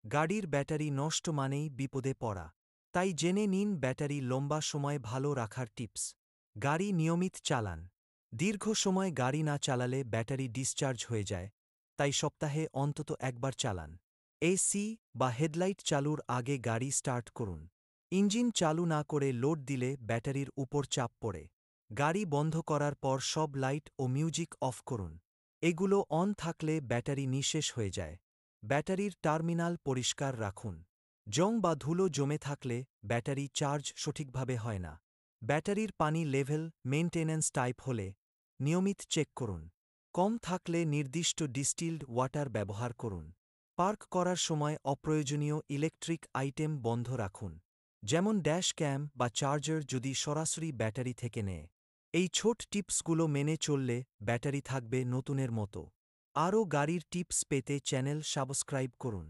গাড়ির ব্যাটারি নষ্ট মানেই বিপদে পড়া। তাই জেনে নিন ব্যাটারি লম্বা সময় ভালো রাখার টিপস। গাড়ি নিয়মিত চালান। দীর্ঘ সময় গাড়ি না চালালে ব্যাটারি ডিসচার্জ হয়ে যায়, তাই সপ্তাহে অন্তত একবার চালান। এসি বা হেডলাইট চালুর আগে গাড়ি স্টার্ট করুন। ইঞ্জিন চালু না করে লোড দিলে ব্যাটারির উপর চাপ পড়ে। গাড়ি বন্ধ করার পর সব লাইট ও মিউজিক অফ করুন। এগুলো অন থাকলে ব্যাটারি নিঃশেষ হয়ে যায়। ব্যাটারির টার্মিনাল পরিষ্কার রাখুন। জং বা ধুলো জমে থাকলে ব্যাটারি চার্জ সঠিকভাবে হয় না। ব্যাটারির পানি লেভেল মেইনটেন্যান্স টাইপ হলে নিয়মিত চেক করুন। কম থাকলে নির্দিষ্ট ডিস্টিল্ড ওয়াটার ব্যবহার করুন। পার্ক করার সময় অপ্রয়োজনীয় ইলেকট্রিক আইটেম বন্ধ রাখুন, যেমন ড্যাশ ক্যাম বা চার্জার যদি সরাসরি ব্যাটারি থেকে নেয়। এই ছোট টিপসগুলো মেনে চললে ব্যাটারি থাকবে নতুনের মতো। আরও গাড়ির টিপস পেতে চ্যানেল সাবস্ক্রাইব করুন।